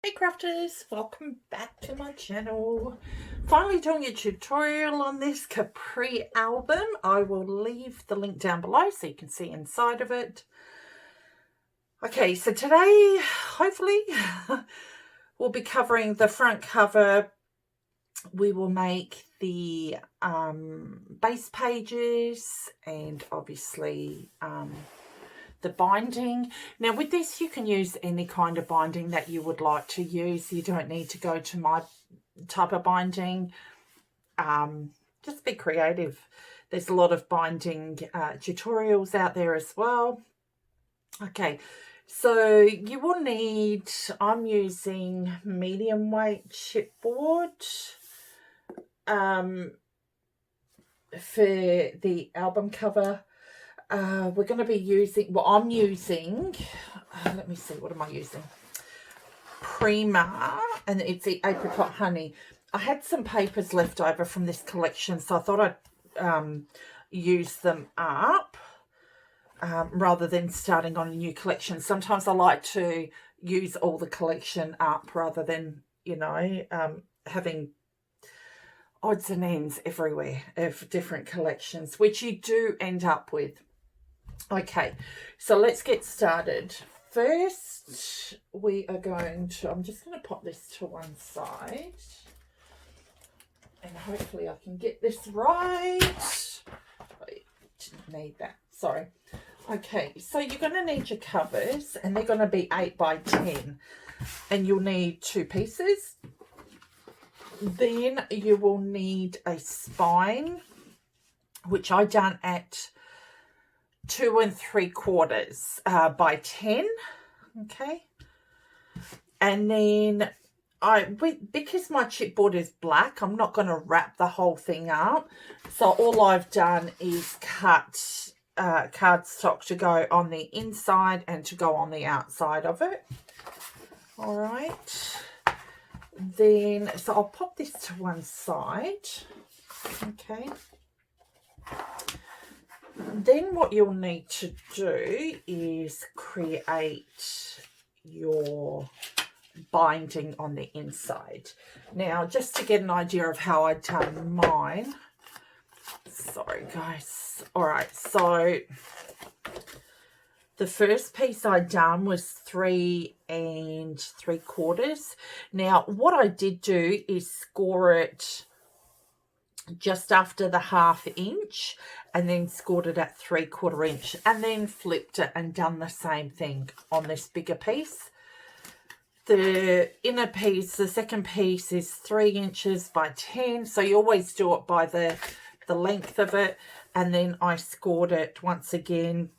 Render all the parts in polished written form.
Hey crafters, welcome back to my channel. Finally doing a tutorial on this Capri album. I will leave the link down below so you can see inside of it. Okay, so today hopefully we'll be covering the front cover. We will make the base pages and obviously the binding. Now with this you can use any kind of binding that you would like to use. You don't need to go to my type of binding. Just be creative. There's a lot of binding tutorials out there as well. Okay, so you will need, I'm using medium weight chipboard for the album cover. We're going to be using, well, I'm using, let me see, what am I using? Prima, and it's the apricot honey. I had some papers left over from this collection, so I thought I'd use them up rather than starting on a new collection. Sometimes I like to use all the collection up rather than, you know, having odds and ends everywhere of different collections, which you do end up with. Okay, so let's get started. First, we are going to, I'm just going to pop this to one side. And hopefully I can get this right. I didn't need that, sorry. Okay, so you're going to need your covers, and they're going to be 8 by 10. And you'll need 2 pieces. Then you will need a spine, which I done at 2 3/4 by 10. Okay, and then because my chipboard is black, I'm not going to wrap the whole thing up, so all I've done is cut cardstock to go on the inside and to go on the outside of it. All right, then so I'll pop this to one side. Okay, then what you'll need to do is create your binding on the inside. Now, just to get an idea of how I've done mine. Sorry, guys. All right, so the first piece I done was 3 3/4. Now, what I did do is score it just after the 1/2 inch, and then scored it at 3/4 inch, and then flipped it and done the same thing on this bigger piece. The inner piece, the second piece, is 3 inches by 10, so you always do it by the length of it, and then I scored it once again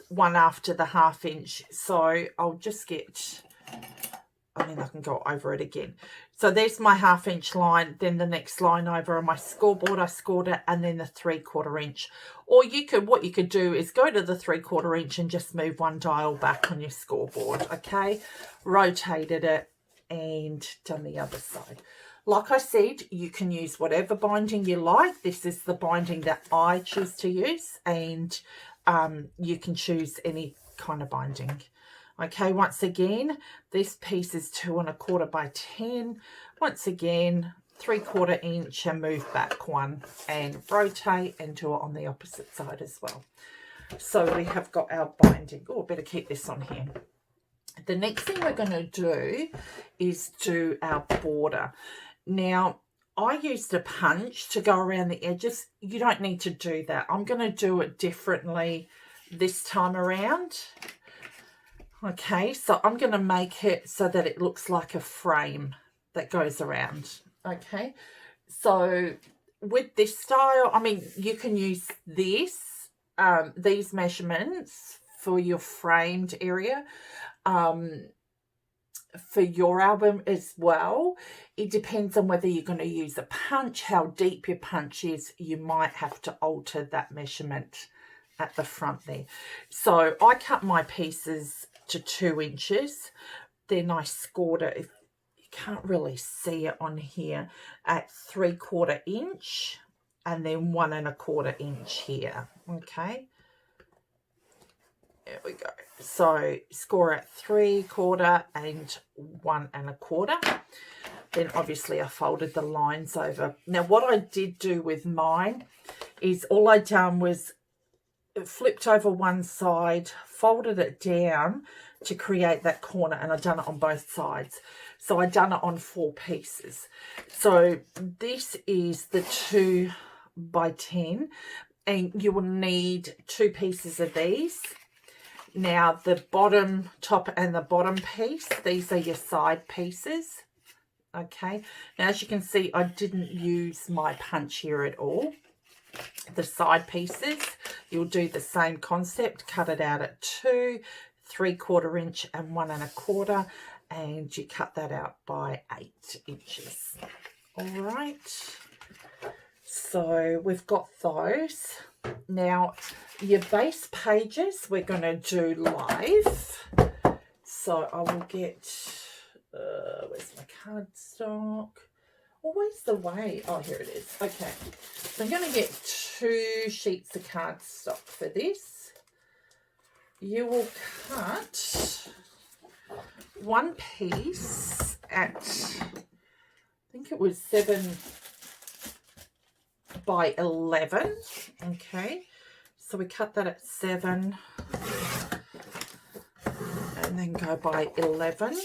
one after the 1/2 inch. So I'll just get, I mean, I can go over it again. So there's my 1/2 inch line, then the next line over on my scoreboard, I scored it, and then the 3/4 inch. Or you could, what you could do is go to the 3/4 inch and just move one dial back on your scoreboard, okay? Rotated it and done the other side. Like I said, you can use whatever binding you like. This is the binding that I choose to use, and you can choose any kind of binding. Okay, once again, this piece is 2 1/4 by 10. Once again, 3/4 inch, and move back one and rotate and do it on the opposite side as well. So we have got our binding. Oh, better keep this on here. The next thing we're going to do is do our border. Now, I used a punch to go around the edges. You don't need to do that. I'm going to do it differently this time around. Okay, so I'm going to make it so that it looks like a frame that goes around. Okay, so with this style, I mean, you can use this, these measurements for your framed area, for your album as well. It depends on whether you're going to use a punch, how deep your punch is. You might have to alter that measurement at the front there. So I cut my pieces to 2 inches, then I scored it, if you can't really see it on here, at 3/4 inch, and then 1 1/4 inch here. Okay, There we go. So score at 3/4 and 1 1/4. Then obviously I folded the lines over. Now what I did do with mine is all I done was flipped over one side, folded it down to create that corner, and I done it on both sides. So I done it on 4 pieces. So this is the 2 by 10, and you will need 2 pieces of these. Now the bottom, top and the bottom piece, these are your side pieces. Okay, now as you can see, I didn't use my punch here at all. The side pieces, you'll do the same concept, cut it out at 2, 3/4 inch and 1 1/4, and you cut that out by 8 inches. All right, so we've got those. Now your base pages we're going to do live, so I will get where's my cardstock? Always the way. Oh, here it is. Okay, so I'm going to get 2 sheets of cardstock for this. You will cut 1 piece at, I think it was 7 by 11. Okay, so we cut that at 7 and then go by 11.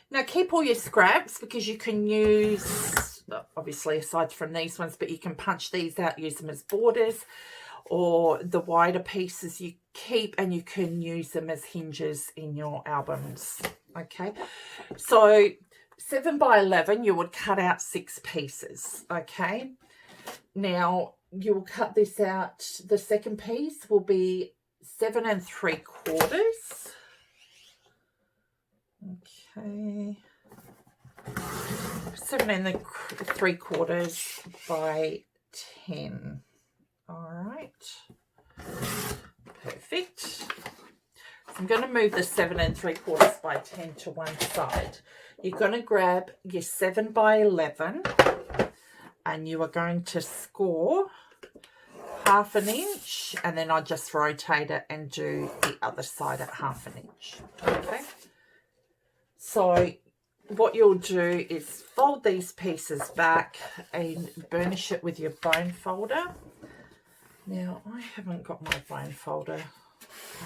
Now keep all your scraps, because you can use, obviously aside from these ones, but you can punch these out, use them as borders, or the wider pieces you keep and you can use them as hinges in your albums. Okay, so 7 by 11 you would cut out 6 pieces. Okay, now you will cut this out, the second piece will be 7 3/4. Okay, 7 3/4 by 10. All right, perfect. So I'm going to move the 7 3/4 by 10 to one side. You're going to grab your 7 by 11 and you are going to score 1/2 inch, and then I just rotate it and do the other side at 1/2 inch. Okay, so what you'll do is fold these pieces back and burnish it with your bone folder. Now I haven't got my bone folder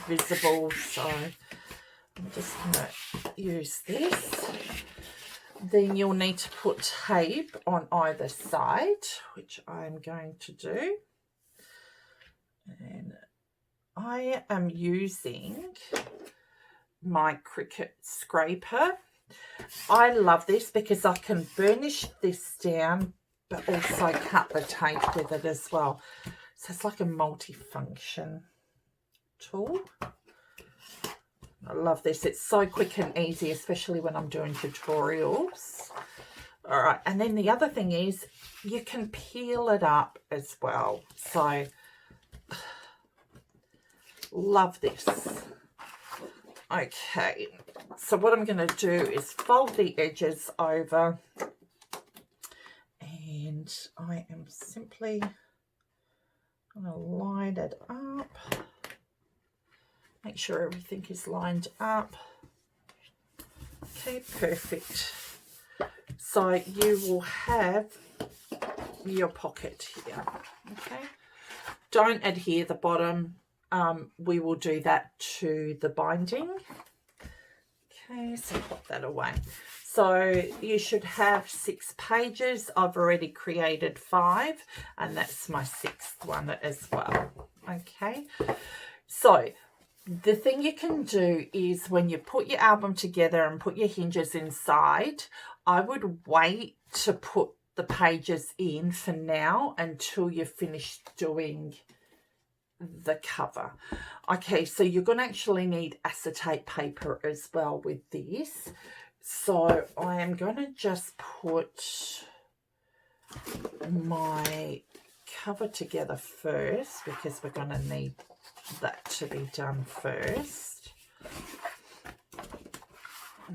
visible, so I'm just going to use this. Then you'll need to put tape on either side, which I'm going to do. And I am using my Cricut scraper. I love this because I can burnish this down but also cut the tape with it as well. So it's like a multi-function tool. I love this. It's so quick and easy, especially when I'm doing tutorials. All right, and then the other thing is you can peel it up as well. So love this. Okay, so what I'm going to do is fold the edges over, and I am simply going to line it up. Make sure everything is lined up. Okay, perfect. So you will have your pocket here. Okay, don't adhere the bottom. We will do that to the binding. Okay, so pop that away. So you should have 6 pages. I've already created 5, and that's my 6th one as well. Okay, so the thing you can do is when you put your album together and put your hinges inside, I would wait to put the pages in for now until you're finished doing the cover. Okay, so you're going to actually need acetate paper as well with this. So I am going to just put my cover together first, because we're going to need that to be done first.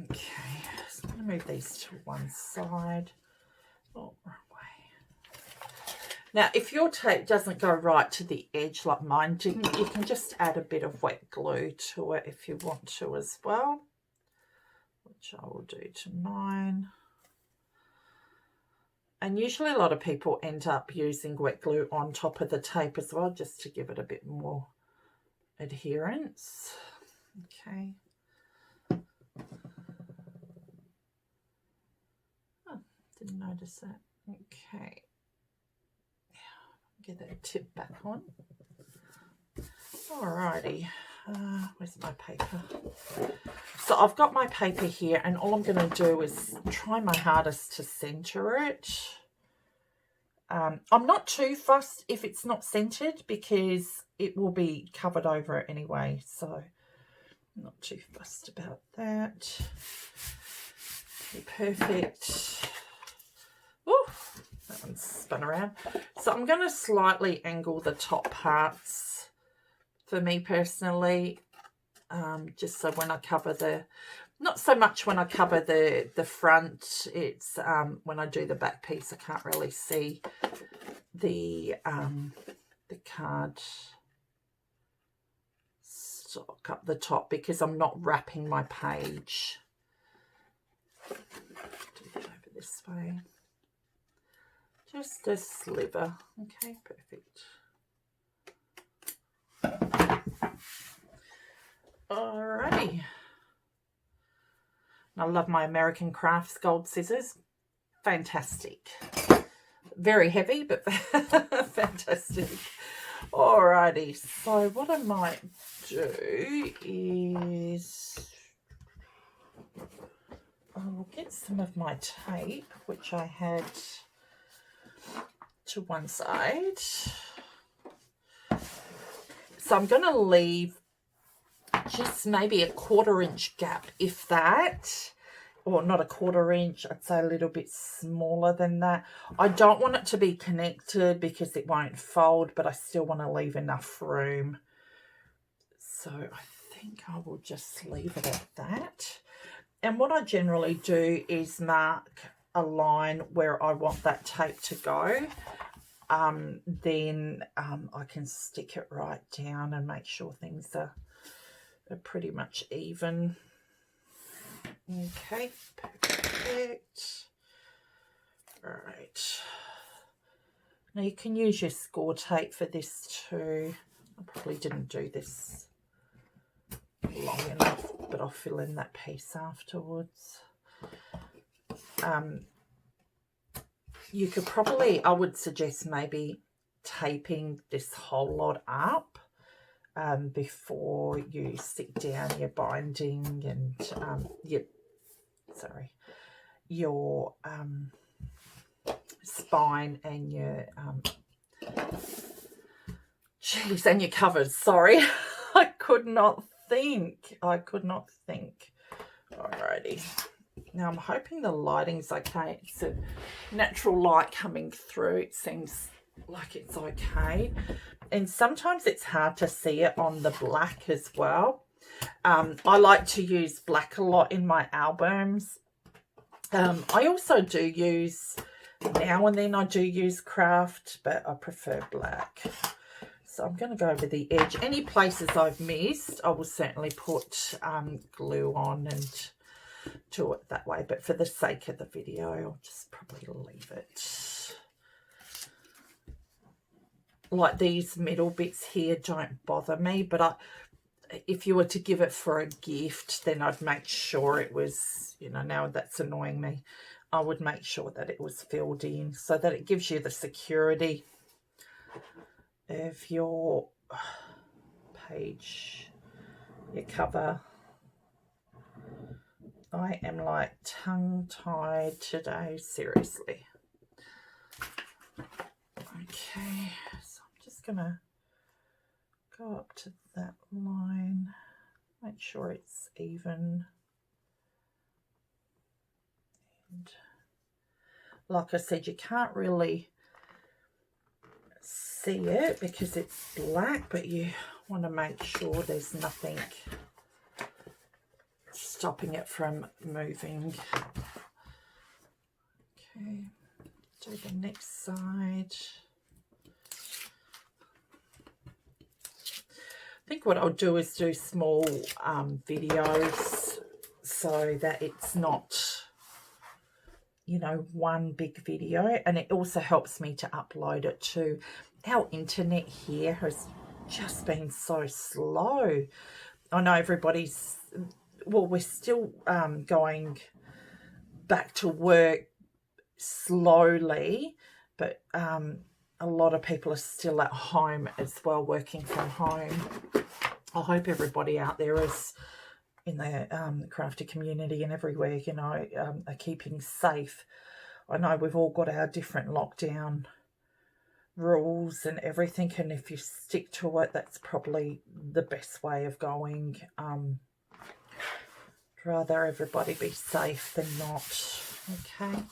Okay, so I'm going to move these to one side. Oh, wrong way. Now, if your tape doesn't go right to the edge like mine didn't, you can just add a bit of wet glue to it if you want to as well, which I will do to mine. And usually a lot of people end up using wet glue on top of the tape as well, just to give it a bit more adherence. Okay. Oh, didn't notice that. Okay. Get that tip back on. Alrighty. Where's my paper? So I've got my paper here, and all I'm going to do is try my hardest to center it. I'm not too fussed if it's not centered because it will be covered over it anyway, so I'm not too fussed about that. Okay, perfect. Ooh, that one's spun around. So I'm going to slightly angle the top parts for me personally, just so when I cover the, not so much when I cover the front, it's when I do the back piece, I can't really see the card stock up the top because I'm not wrapping my page. Do that over this way. Just a sliver. Okay, perfect. Alrighty. I love my American Crafts gold scissors. Fantastic. Very heavy, but fantastic. Alrighty. So what I might do is I will get some of my tape, which I had to one side. So I'm going to leave just maybe a 1/4 inch gap, if that, or not a 1/4 inch, I'd say a little bit smaller than that. I don't want it to be connected because it won't fold, but I still want to leave enough room. So I think I will just leave it at that. And what I generally do is mark a line where I want that tape to go. Then I can stick it right down and make sure things are pretty much even. Okay, perfect. All right. Now you can use your score tape for this too. I probably didn't do this long enough, but I'll fill in that piece afterwards. You could probably, I would suggest maybe taping this whole lot up before you stick down your binding and your spine and your and your covers. Sorry, I could not think. Alrighty. Now I'm hoping the lighting's okay. It's a natural light coming through. It seems like it's okay. And sometimes it's hard to see it on the black as well. I like to use black a lot in my albums. I also do use, now and then I do use craft, but I prefer black. So I'm going to go over the edge. Any places I've missed, I will certainly put glue on and do it that way. But for the sake of the video, I'll just probably leave it. Like these middle bits here don't bother me, but if you were to give it for a gift, then I'd make sure it was, you know, now that's annoying me, I would make sure that it was filled in so that it gives you the security of your page, your cover. I am like tongue-tied today, seriously. Okay, so I'm just going to go up to that line, make sure it's even. And like I said, you can't really see it because it's black, but you want to make sure there's nothing stopping it from moving. Okay, do the next side. think what I'll do is do small videos so that it's not, you know, one big video. And it also helps me to upload it to our internet here has just been so slow. I know everybody's, well, we're still going back to work slowly, but a lot of people are still at home as well, working from home. I hope everybody out there is in the crafty community and everywhere, you know, are keeping safe. I know we've all got our different lockdown rules and everything, and if you stick to it, that's probably the best way of going. Rather everybody be safe than not. Okay,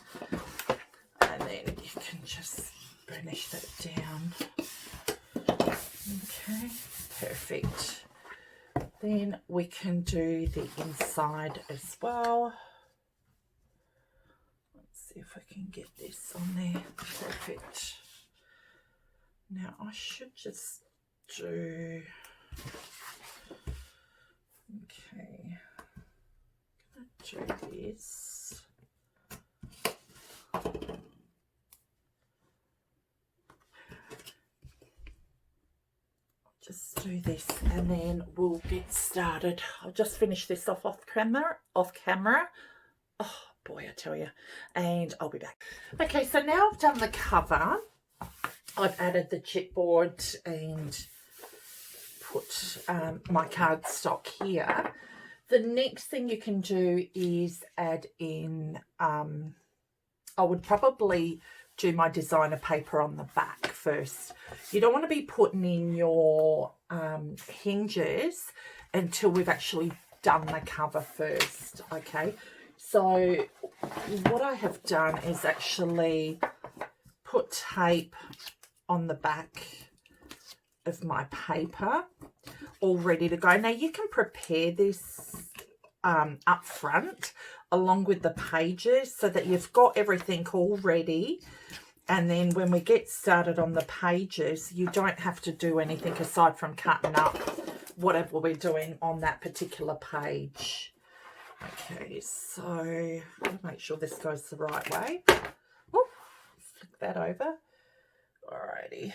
and then you can just burnish that down. Okay, perfect. Then we can do the inside as well. Let's see if I can get this on there. Perfect. Now I should just do, okay, I'm gonna do this. Just do this and then we'll get started. I'll just finish this off camera. Oh boy, I tell you. And I'll be back. Okay, so now I've done the cover. I've added the chipboard and put my cardstock here. The next thing you can do is add in, I would probably do my designer paper on the back first. You don't want to be putting in your hinges until we've actually done the cover first, okay? So what I have done is actually put tape on the back of my paper all ready to go. Now you can prepare this up front along with the pages so that you've got everything all ready, and then when we get started on the pages you don't have to do anything aside from cutting up whatever we're doing on that particular page. Okay, so I'll make sure this goes the right way. Ooh, flick that over. Alrighty.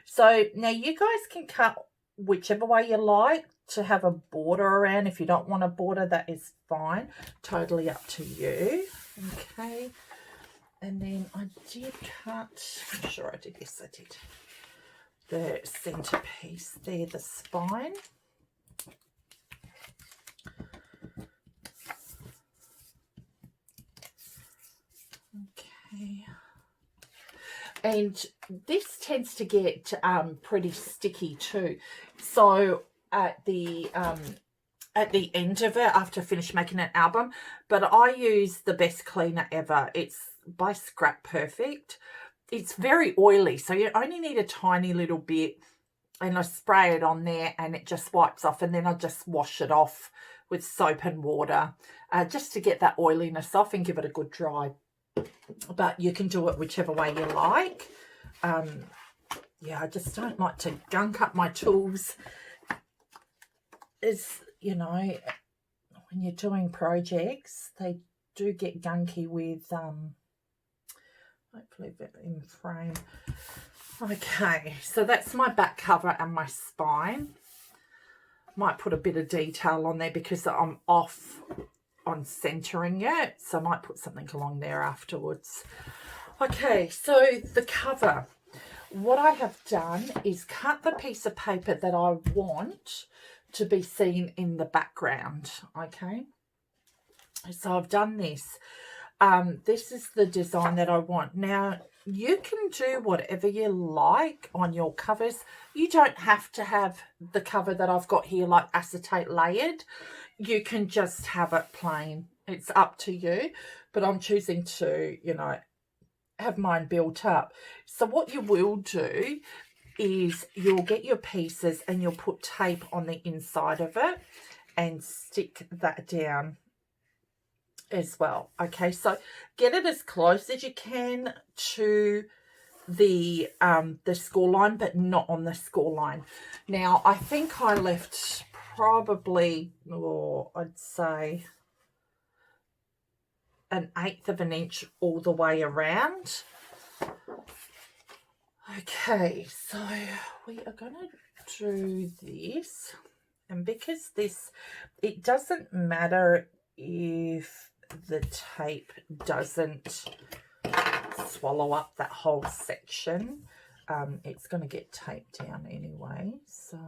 So now you guys can cut whichever way you like to have a border around. If you don't want a border, that is fine. Totally up to you. Okay. And then I did cut, I'm sure I did, yes I did, the centerpiece there, the spine. Okay. And this tends to get pretty sticky too. So at the end of it, after I finish making an album, but I use the best cleaner ever. It's by Scrap Perfect. It's very oily, so you only need a tiny little bit, and I spray it on there and it just wipes off, and then I just wash it off with soap and water just to get that oiliness off and give it a good dry. But you can do it whichever way you like. Yeah, I just don't like to gunk up my tools. As you know, when you're doing projects, they do get gunky with hopefully in frame. Okay, so that's my back cover and my spine. Might put a bit of detail on there because I'm off on centering it, so I might put something along there afterwards. Okay, so the cover, what I have done is cut the piece of paper that I want to be seen in the background. Okay, so I've done this. This is the design that I want. Now you can do whatever you like on your covers. You don't have to have the cover that I've got here like acetate layered. You can just have it plain. It's up to you, but I'm choosing to, you know, have mine built up. So what you will do is you'll get your pieces and you'll put tape on the inside of it and stick that down as well. Okay, so get it as close as you can to the score line, but not on the score line. Now, I think I left probably, I'd say 1/8 of an inch all the way around. Okay, so we are going to do this, and because it doesn't matter if the tape doesn't swallow up that whole section, it's going to get taped down anyway. So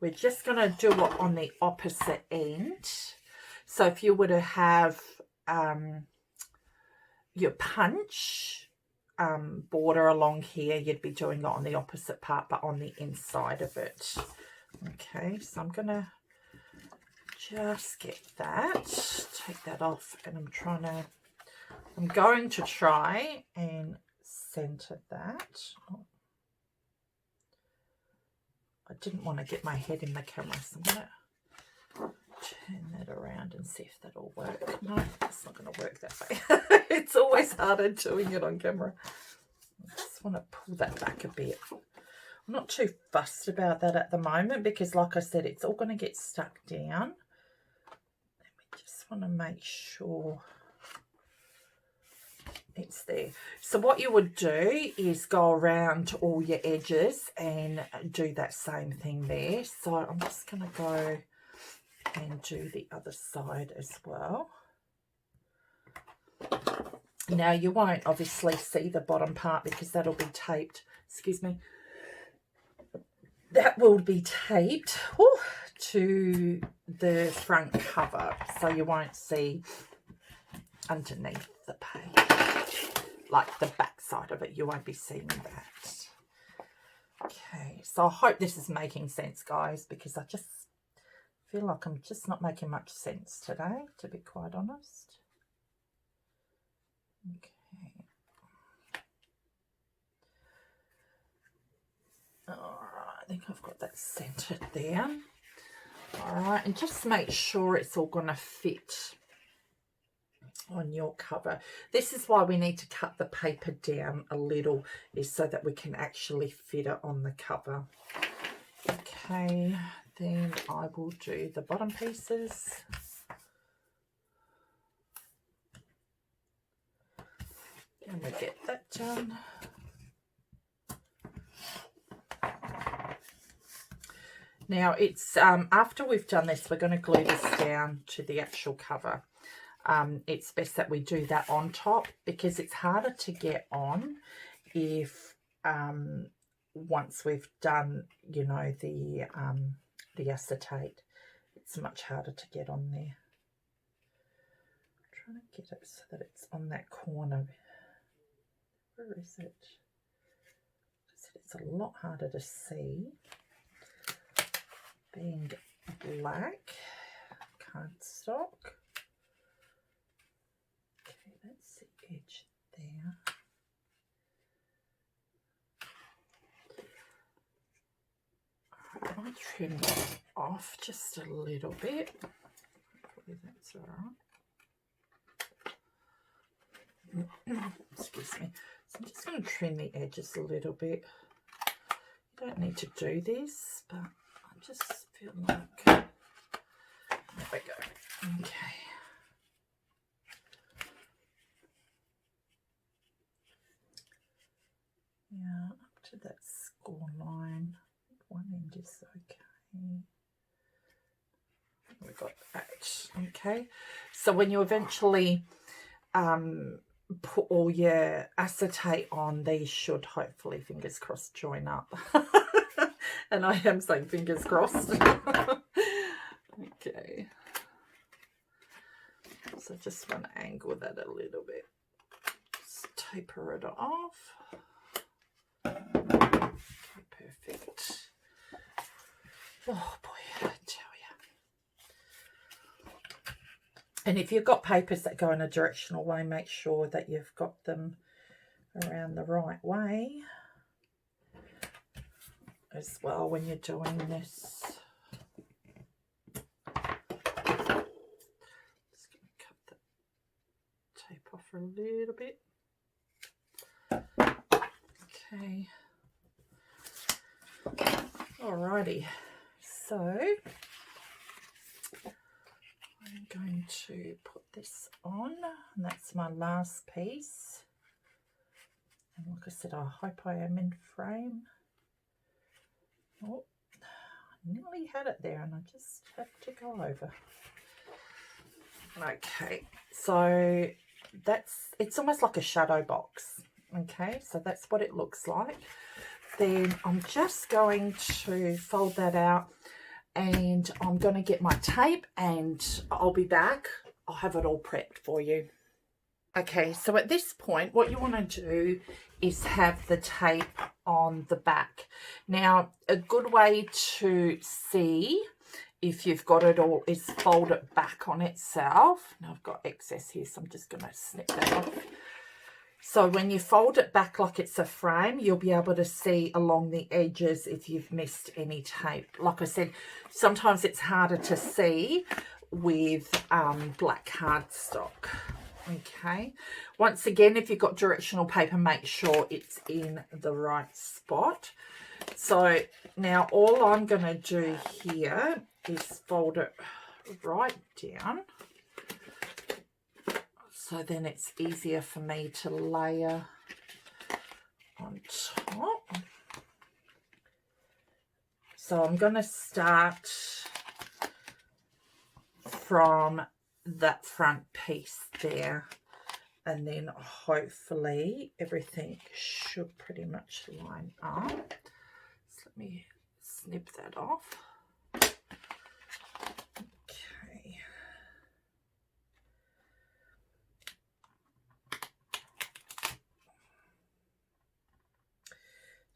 we're just going to do it on the opposite end. So if you were to have your punch border along here, you'd be doing it on the opposite part, but on the inside of it. Okay, so I'm going to just get that, take that off, and I'm going to try and center that. Oh. I didn't want to get my head in the camera, so I'm going to turn that around and see if that'll work. No, it's not going to work that way. It's always harder doing it on camera. I just want to pull that back a bit. I'm not too fussed about that at the moment because, like I said, it's all going to get stuck down. And we just want to make sure it's there. So what you would do is go around all your edges and do that same thing there. So I'm just going to go and do the other side as well. Now you won't obviously see the bottom part because that'll be taped. Excuse me. That will be taped to the front cover, so you won't see underneath the page, like the back side of it. You won't be seeing that. Okay, so I hope this is making sense, guys, because I just feel like I'm just not making much sense today, to be quite honest. Okay. All right, I think I've got that centered there. All right, and just make sure it's all going to fit on your cover. This is why we need to cut the paper down a little, is so that we can actually fit it on the cover. Okay, then I will do the bottom pieces. And we get that done. Now it's after we've done this, we're going to glue this down to the actual cover. It's best that we do that on top because it's harder to get on if once we've done, you know, the acetate. It's much harder to get on there. I'm trying to get it so that it's on that corner. Where is it? It's a lot harder to see. Being black cardstock. Okay, that's the edge there. Alright, I'll trim that off just a little bit. Hopefully that's alright. Excuse me. So I'm just going to trim the edges a little bit. You don't need to do this, but I just feel like, there we go. Okay. Yeah, up to that score line. One end is okay. We got that. Okay. So when you eventually put all your acetate on, these should hopefully, fingers crossed, join up. And I am saying fingers crossed. Okay. So just want to angle that a little bit. Just taper it off. Okay, perfect. Oh boy, I tell you. And if you've got papers that go in a directional way, make sure that you've got them around the right way as well when you're doing this. Just going to cut the tape off a little bit. Okay. Alrighty. So I'm going to put this on, and that's my last piece. And like I said, I hope I am in frame. Oh, I nearly had it there, and I just have to go over. Okay, so it's almost like a shadow box. Okay, so that's what it looks like. Then I'm just going to fold that out, and I'm going to get my tape, and I'll be back. I'll have it all prepped for you. Okay, so at this point, what you want to do is have the tape on the back. Now, a good way to see if you've got it all is fold it back on itself. Now, I've got excess here, so I'm just going to snip that off. So when you fold it back like it's a frame, you'll be able to see along the edges if you've missed any tape. Like I said, sometimes it's harder to see with black cardstock. Okay, once again, if you've got directional paper, make sure it's in the right spot. So now all I'm going to do here is fold it right down, so then it's easier for me to layer on top. So I'm going to start from that front piece there, and then hopefully everything should pretty much line up. So let me snip that off. Okay.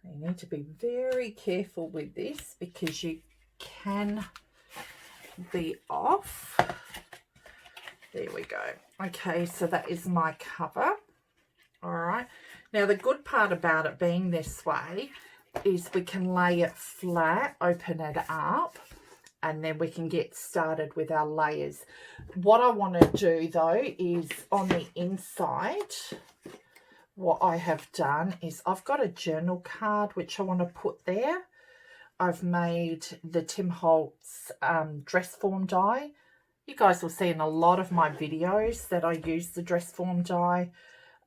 You need to be very careful with this because you can be off. There we go. Okay, so that is my cover. All right. Now, the good part about it being this way is we can lay it flat, open it up, and then we can get started with our layers. What I want to do, though, is on the inside, what I have done is I've got a journal card which I want to put there. I've made the Tim Holtz dress form die. You guys will see in a lot of my videos that I use the dress form die.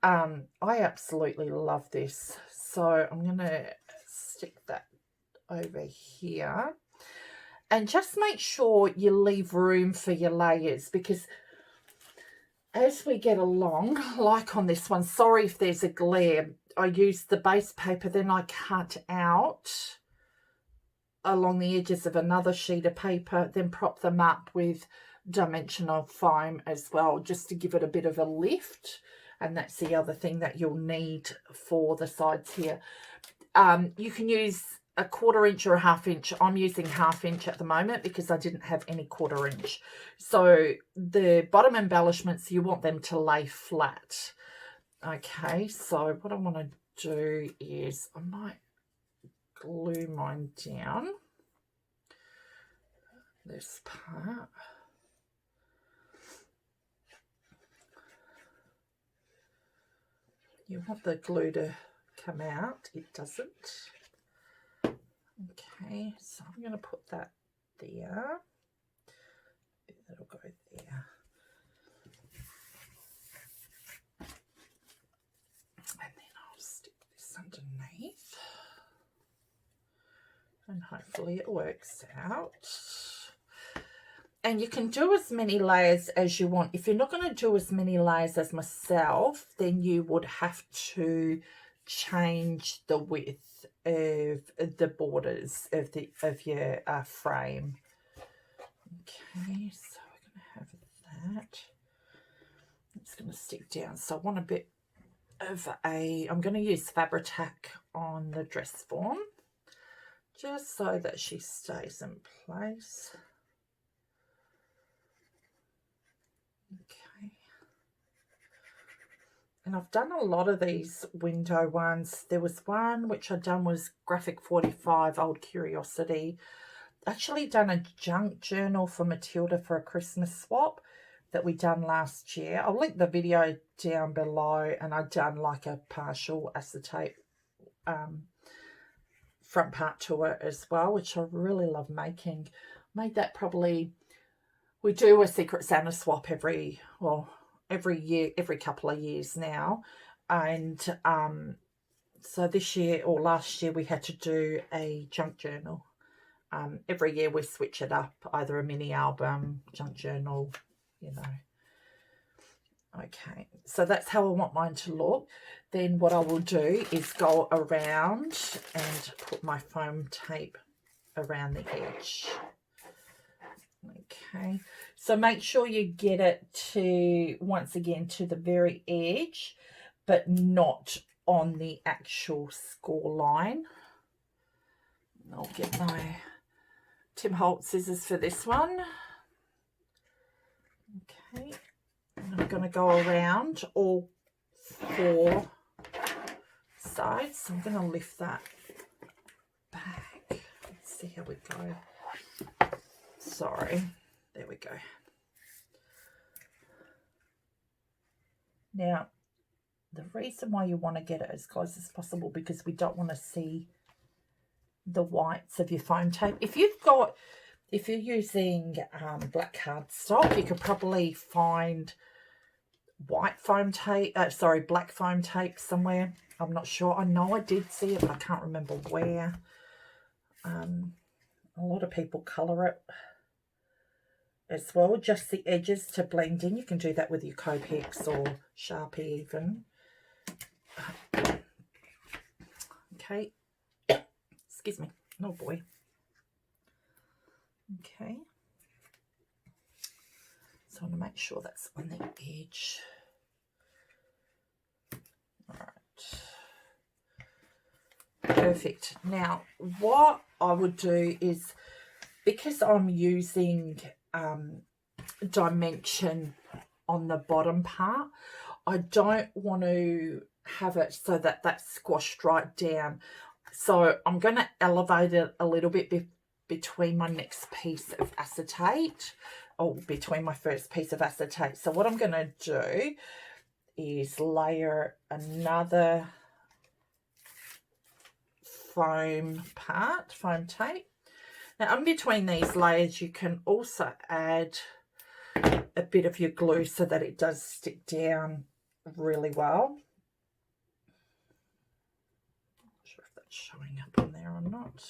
I absolutely love this. So I'm going to stick that over here. And just make sure you leave room for your layers, because as we get along, like on this one, sorry if there's a glare, I used the base paper, then I cut out along the edges of another sheet of paper, then prop them up with dimensional foam as well, just to give it a bit of a lift. And that's the other thing that you'll need for the sides here. You can use a 1/4 inch or a 1/2 inch. I'm using 1/2 inch at the moment because I didn't have any 1/4 inch. So the bottom embellishments, you want them to lay flat. Okay, so what I want to do is I might glue mine down, this part. You want the glue to come out. It doesn't. Okay, so I'm going to put that there. That'll go there. And then I'll stick this underneath. And hopefully it works out. And you can do as many layers as you want. If you're not going to do as many layers as myself, then you would have to change the width of the borders of your frame. Okay, so we're going to have that. It's going to stick down. So I want a bit of I'm going to use Fabri-Tac on the dress form, just so that she stays in place. Okay. And I've done a lot of these window ones. There was one which I'd done was Graphic 45, Old Curiosity. Actually done a junk journal for Matilda for a Christmas swap that we done last year. I'll link the video down below, and I've done like a partial acetate front part to it as well, which I really love making. Made that probably, we do a Secret Santa swap every year, every couple of years now. And so this year or last year we had to do a junk journal. Every year we switch it up, either a mini album, junk journal, you know. Okay, so that's how I want mine to look. Then what I will do is go around and put my foam tape around the edge. Okay, so make sure you get it to, once again, to the very edge, but not on the actual score line. I'll get my Tim Holtz scissors for this one. Okay. I'm going to go around all 4 sides. So I'm going to lift that back. Let's see how we go. Sorry. There we go. Now, the reason why you want to get it as close as possible, because we don't want to see the whites of your foam tape. If you're using black cardstock, you could probably find white foam tape, black foam tape somewhere. I'm not sure. I know I did see it, but I can't remember where. A lot of people colour it as well, just the edges to blend in. You can do that with your Copics or Sharpie even. Okay. Excuse me. Oh boy. Okay. So I want to make sure that's on the edge. All right. Perfect. Now, what I would do is, because I'm using dimension on the bottom part, I don't want to have it so that that's squashed right down. So I'm going to elevate it a little bit between my next piece of acetate, or between my first piece of acetate. So what I'm going to do is layer another foam tape. Now, in between these layers, you can also add a bit of your glue so that it does stick down really well. Not sure if that's showing up on there or not.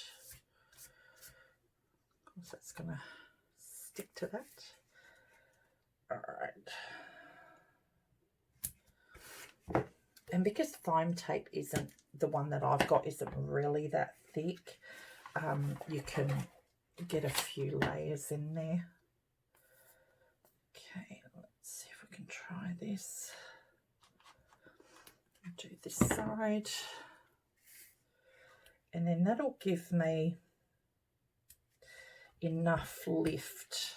Of course, that's going to stick to that. All right. And because foam tape isn't, the one that I've got isn't really that thick, you can get a few layers in there. Okay, let's see if we can try this. Do this side. And then that'll give me enough lift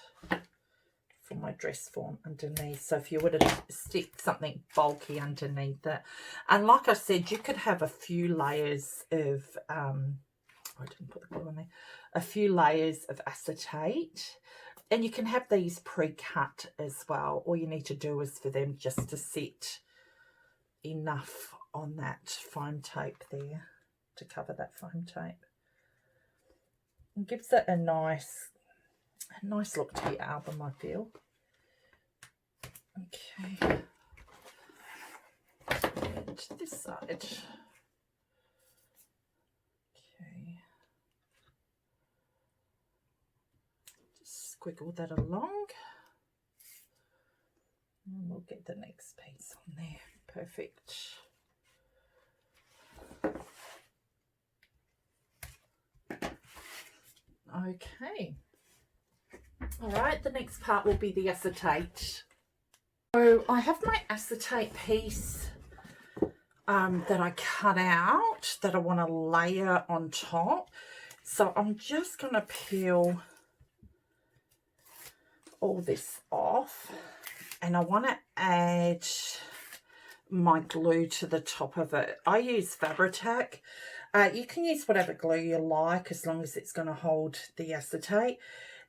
for my dress form underneath. So if you were to stick something bulky underneath it, and like I said, you could have a few layers of I didn't put the glue on there, a few layers of acetate, and you can have these pre-cut as well. All you need to do is for them just to sit enough on that foam tape there to cover that foam tape. It gives it a nice look to your album, I feel. Okay. And this side. Okay. Just squiggle that along. And we'll get the next piece on there. Perfect. Okay. All right, the next part will be the acetate. So I have my acetate piece that I cut out that I want to layer on top. So I'm just going to peel all this off, and I want to add my glue to the top of it. I use Fabri-Tac. You can use whatever glue you like as long as it's going to hold the acetate.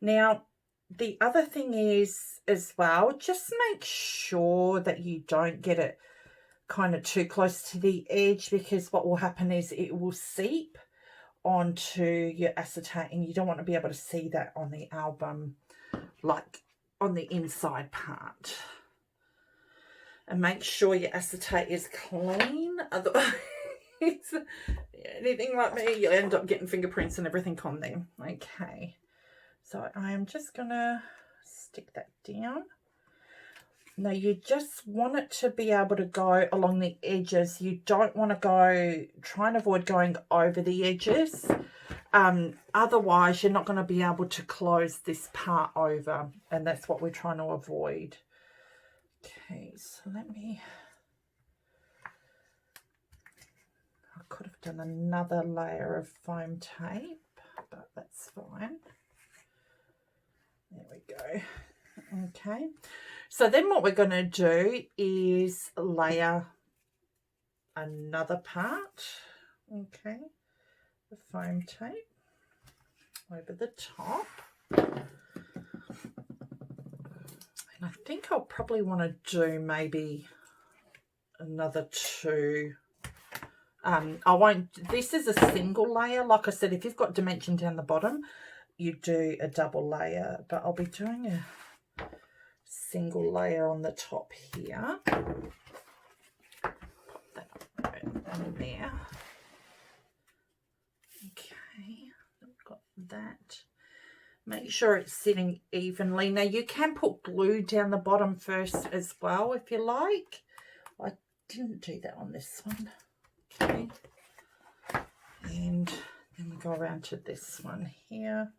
Now, the other thing is as well, just make sure that you don't get it kind of too close to the edge, because what will happen is it will seep onto your acetate, and you don't want to be able to see that on the album, like on the inside part. And make sure your acetate is clean, otherwise anything like me, you'll end up getting fingerprints and everything on them. Okay, so I am just gonna stick that down. Now you just want it to be able to go along the edges. You don't want to try and avoid going over the edges. Otherwise you're not going to be able to close this part over, and that's what we're trying to avoid. Okay, so I could have done another layer of foam tape, but that's fine. There we go. Okay, so then what we're going to do is layer another part, okay, the foam tape over the top. And I think I'll probably want to do maybe another 2. I won't, this is a single layer. Like I said, if you've got dimension down the bottom, you do a double layer, but I'll be doing a single layer on the top here. Pop that on there. Okay, I've got that. Make sure it's sitting evenly. Now you can put glue down the bottom first as well if you like. I didn't do that on this one. Okay, and then we go around to this one here.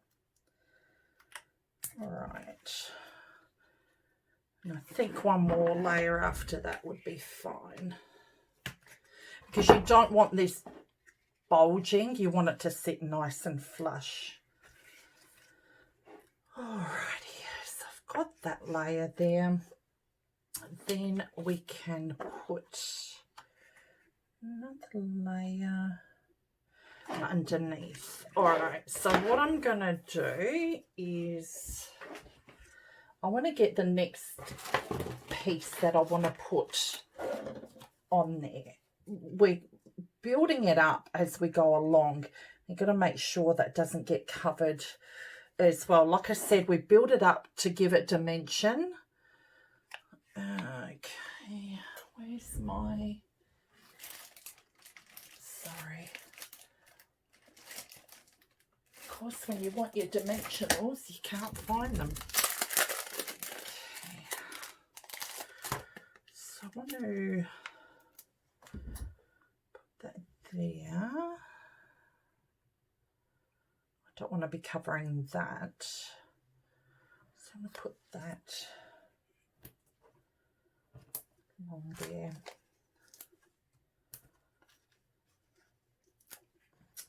All right, and I think one more layer after that would be fine, because you don't want this bulging, you want it to sit nice and flush. Alrighty, so I've got that layer there. Then we can put another layer underneath. Alright, so what I'm going to do is I want to get the next piece that I want to put on there. We're building it up as we go along. You've got to make sure that doesn't get covered as well. Like I said, we build it up to give it dimension. Okay, where's my... Sorry. Of course, when you want your dimensionals, you can't find them. Okay. So I want to put that there. I don't want to be covering that. So I'm going to put that along there.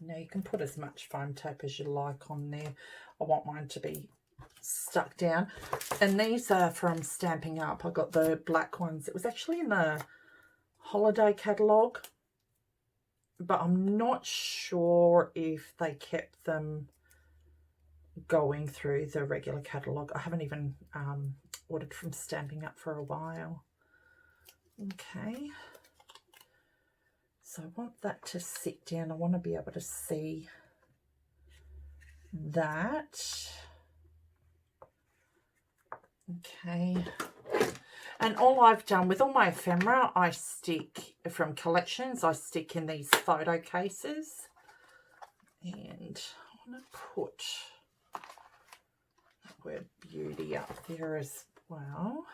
Now you can put as much foam tape as you like on there. I want mine to be stuck down. And these are from Stamping Up. I got the black ones. It was actually in the holiday catalogue, but I'm not sure if they kept them going through the regular catalogue. I haven't even ordered from Stamping Up for a while. Okay. So I want that to sit down. I want to be able to see that. Okay. And all I've done with all my ephemera, I stick from collections, I stick in these photo cases. And I want to put that word beauty up there as well.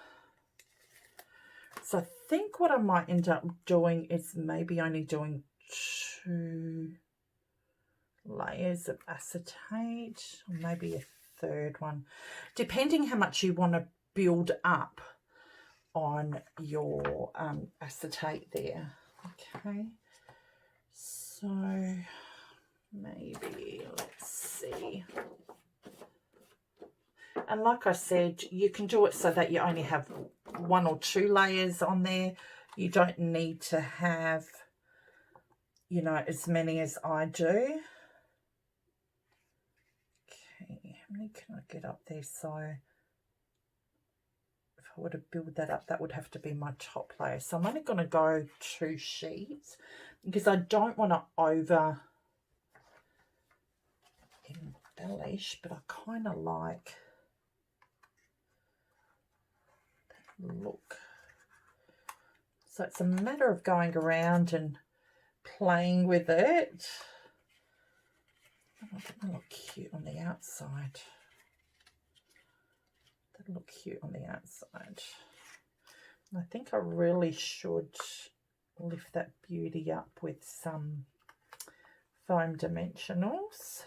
So I think what I might end up doing is maybe only doing 2 layers of acetate, or maybe a 3rd one, depending how much you want to build up on your acetate there. Okay, so maybe, let's see. And like I said, you can do it so that you only have 1 or 2 layers on there. You don't need to have, you know, as many as I do. Okay, how many can I get up there? So if I were to build that up, that would have to be my top layer. So I'm only going to go 2 sheets because I don't want to over embellish, but I kind of like that look. So it's a matter of going around and playing with it. Oh, that'll look cute on the outside. That'll look cute on the outside. And I think I really should lift that beauty up with some foam dimensionals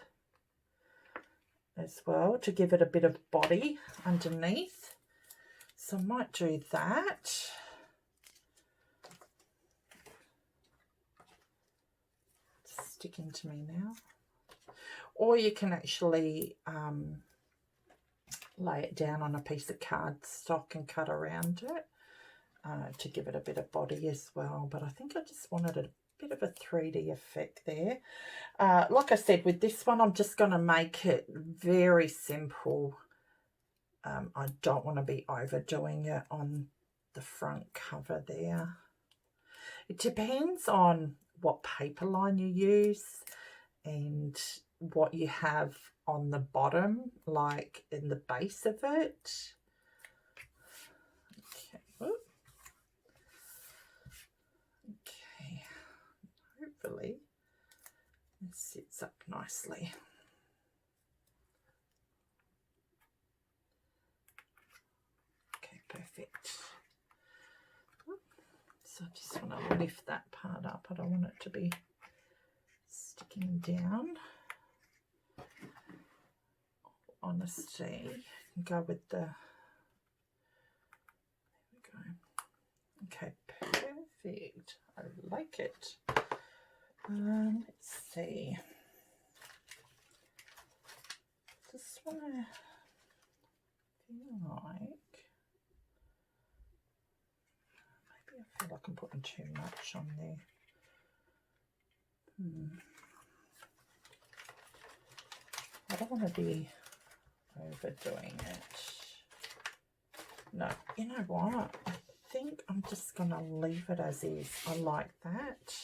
as well to give it a bit of body underneath. So I might do that. It's sticking to me now. Or you can actually lay it down on a piece of cardstock and cut around it to give it a bit of body as well. But I think I just wanted a bit of a 3D effect there. Like I said, with this one, I'm just going to make it very simple. I don't want to be overdoing it on the front cover there. It depends on what paper line you use and what you have on the bottom, like in the base of it. Okay. Ooh. Okay. Hopefully it sits up nicely. Okay, perfect. So I just want to lift that part up. I don't want it to be sticking down. Honesty, go with the, there we go. Okay, perfect. I like it. Let's see. Just want to feel like, maybe I feel like I'm putting too much on there. I don't want to be overdoing it. No, you know what? I think I'm just going to leave it as is. I like that.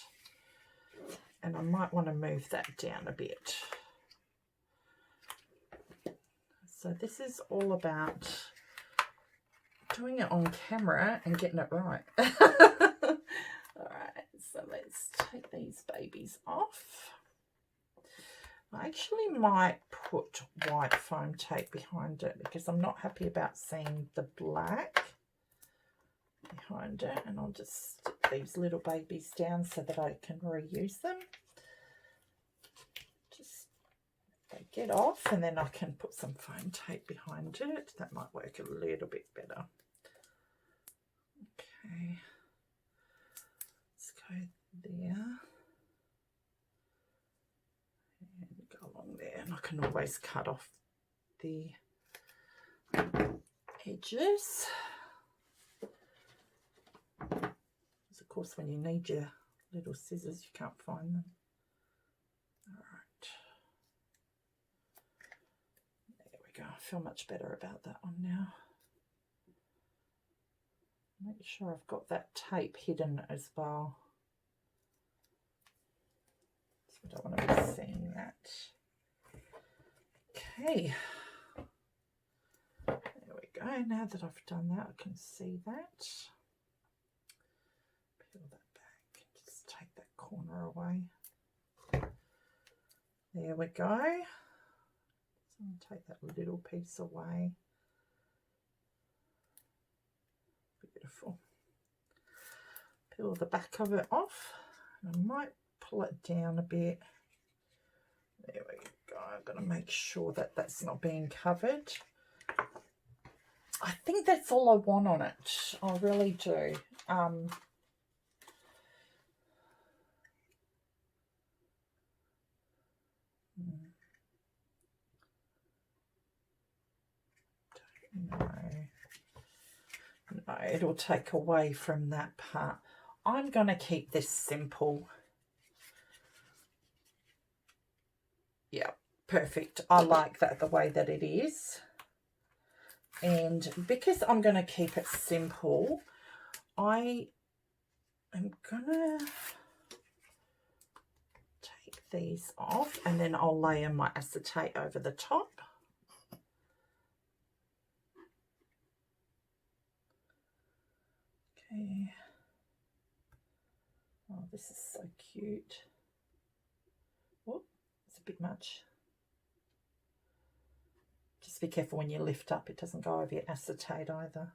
And I might want to move that down a bit. So this is all about doing it on camera and getting it right. All right, so let's take these babies off. I actually might put white foam tape behind it because I'm not happy about seeing the black behind it, and I'll just stick these little babies down so that I can reuse them. Just they get off and then I can put some foam tape behind it. That might work a little bit better. Okay, let's go there. Along there, and I can always cut off the edges. Because of course when you need your little scissors you can't find them. Alright. There we go. I feel much better about that one now. Make sure I've got that tape hidden as well. I don't want to be seeing that. Okay, there we go. Now that I've done that, I can see that. Peel that back and just take that corner away. There we go. So I'm going to take that little piece away. Beautiful. Peel the back of it off. And I might pull it down a bit. There we go. I've got to make sure that that's not being covered. I think that's all I want on it. I really do. Don't know. No, it'll take away from that part. I'm going to keep this simple. Yeah, perfect. I like that the way that it is. And because I'm going to keep it simple, I am going to take these off and then I'll layer my acetate over the top. Okay. Oh, this is so cute. Oh, it's a bit much. Just be careful when you lift up, it doesn't go over your acetate either.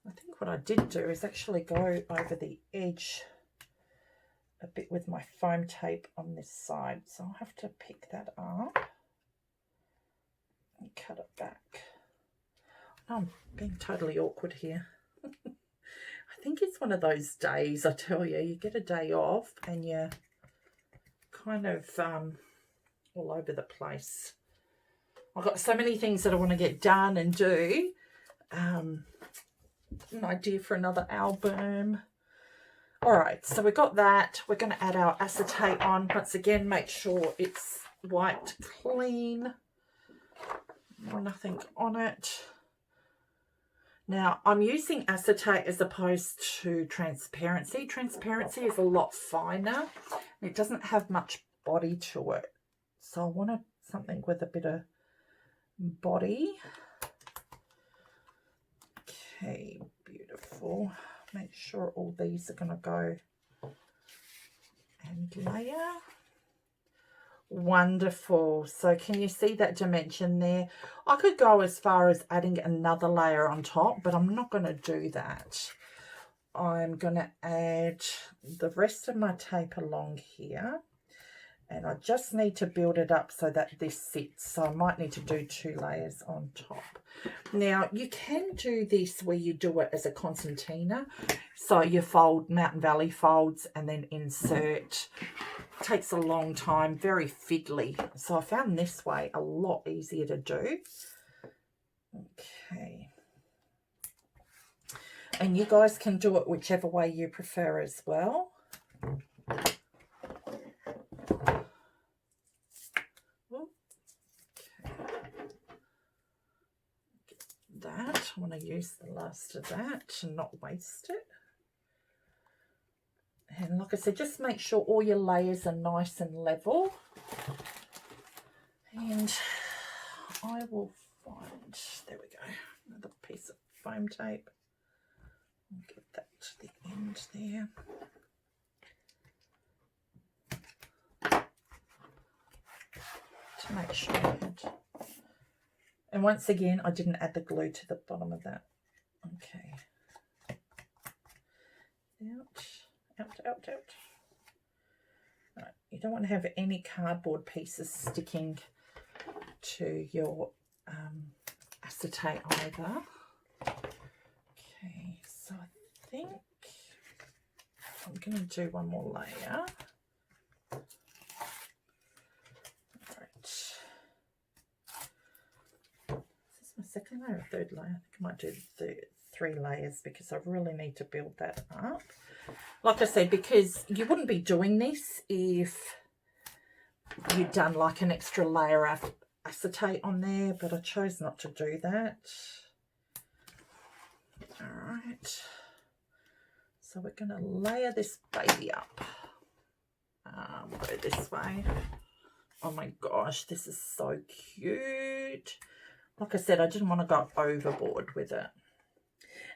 I think what I did do is actually go over the edge a bit with my foam tape on this side. So I'll have to pick that up and cut it back. Oh, I'm being totally awkward here. I think it's one of those days, I tell you, you get a day off and you're kind of all over the place. I've got so many things that I want to get done and do. An idea for another album. All right, so we got that. We're going to add our acetate on. Once again, make sure it's wiped clean. Nothing on it. Now, I'm using acetate as opposed to transparency. Transparency is a lot finer. It doesn't have much body to it. So I wanted something with a bit of body. Okay, beautiful. Make sure all these are going to go and layer. Wonderful. So can you see that dimension there? I could go as far as adding another layer on top, but I'm not going to do that. I'm going to add the rest of my tape along here. And I just need to build it up so that this sits. So I might need to do 2 layers on top. Now, you can do this where you do it as a concertina. So you fold Mountain Valley folds and then insert. It takes a long time, very fiddly. So I found this way a lot easier to do. Okay. And you guys can do it whichever way you prefer as well. That I want to use the last of that and not waste it. And like I said, just make sure all your layers are nice and level. And I will find, there we go, another piece of foam tape. I'll get that to the end there. To make sure I had. And once again, I didn't add the glue to the bottom of that. Okay. Out. Right. You don't want to have any cardboard pieces sticking to your acetate either. Okay, so I think I'm going to do one more layer. Second layer or third layer? I think I might do the 3 layers because I really need to build that up. Like I said, because you wouldn't be doing this if you'd done like an extra layer of acetate on there, but I chose not to do that. All right. So we're going to layer this baby up. We'll go this way. Oh my gosh, this is so cute. Like I said, I didn't want to go overboard with it.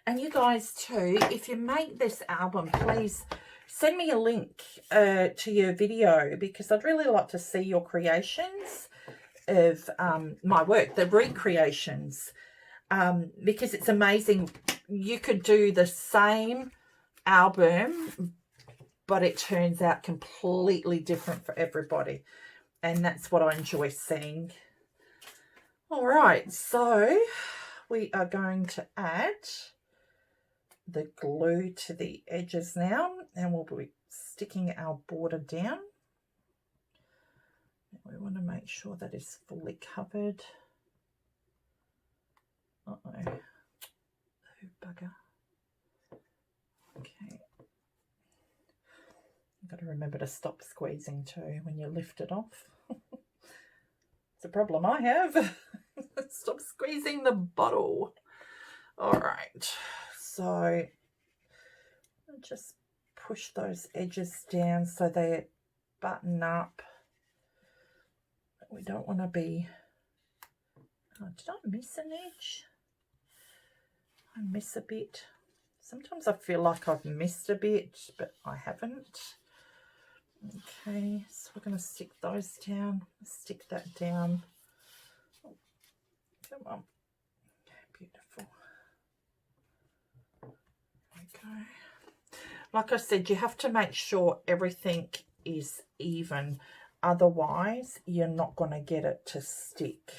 And you guys too, if you make this album, please send me a link to your video because I'd really like to see your creations of my work, the recreations, because it's amazing. You could do the same album, but it turns out completely different for everybody. And that's what I enjoy seeing. All right, so we are going to add the glue to the edges now, and we'll be sticking our border down. We want to make sure that is fully covered. Uh-oh. Oh, bugger. Okay. You've got to remember to stop squeezing too when you lift it off. It's a problem I have. Stop squeezing the bottle. All right, so I'll just push those edges down so they button up. We don't want to be... Oh, did I miss an edge? I miss a bit. Sometimes I feel like I've missed a bit, but I haven't. Okay, so we're going to stick those down. Stick that down. Come on. Okay, beautiful. Okay. Like I said, you have to make sure everything is even. Otherwise, you're not going to get it to stick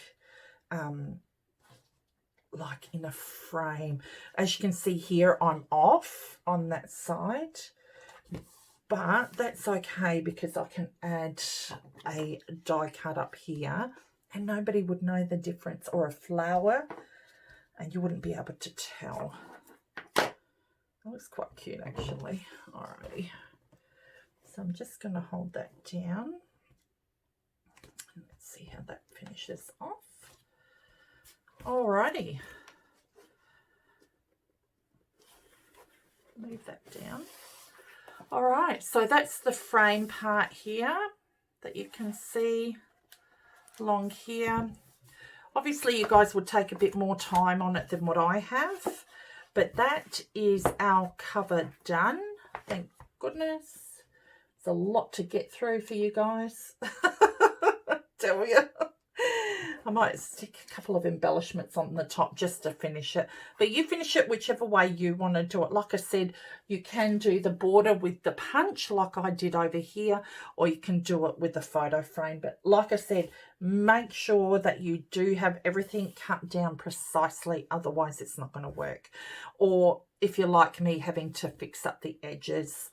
like in a frame. As you can see here, I'm off on that side. But that's okay because I can add a die cut up here and nobody would know the difference, or a flower, and you wouldn't be able to tell. That looks quite cute actually. Alrighty. So I'm just going to hold that down. Let's see how that finishes off. Alrighty. Move that down. All right, so that's the frame part here that you can see along here. Obviously, you guys would take a bit more time on it than what I have, but that is our cover done. Thank goodness. It's a lot to get through for you guys. I tell you. I might stick a couple of embellishments on the top just to finish it. But you finish it whichever way you want to do it. Like I said, you can do the border with the punch like I did over here, or you can do it with the photo frame. But like I said, make sure that you do have everything cut down precisely. Otherwise, it's not going to work. Or if you're like me, having to fix up the edges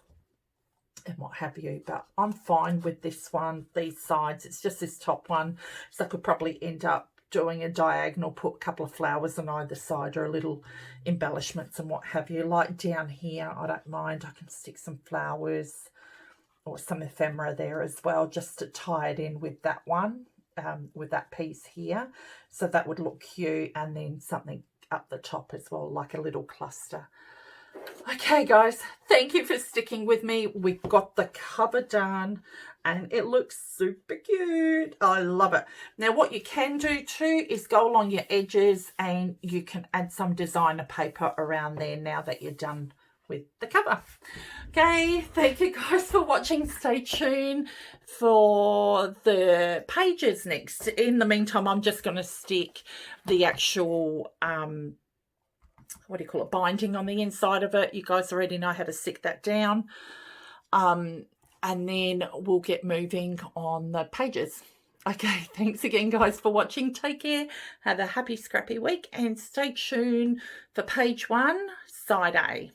and what have you, but I'm fine with this one, these sides. It's just this top one, so I could probably end up doing a diagonal, put a couple of flowers on either side, or a little embellishments and what have you. Like down here, I don't mind, I can stick some flowers or some ephemera there as well, just to tie it in with that one, with that piece here, so that would look cute. And then something up the top as well, like a little cluster. Okay guys, thank you for sticking with me. We got the cover done and it looks super cute. I love it. Now what you can do too is go along your edges and you can add some designer paper around there now that you're done with the cover. Okay, thank you guys for watching. Stay tuned for the pages next. In the meantime, I'm just going to stick the actual what do you call it, binding on the inside of it. You guys already know how to stick that down. And then we'll get moving on the pages. Okay, thanks again guys for watching. Take care, have a happy scrappy week, and stay tuned for page 1, side A.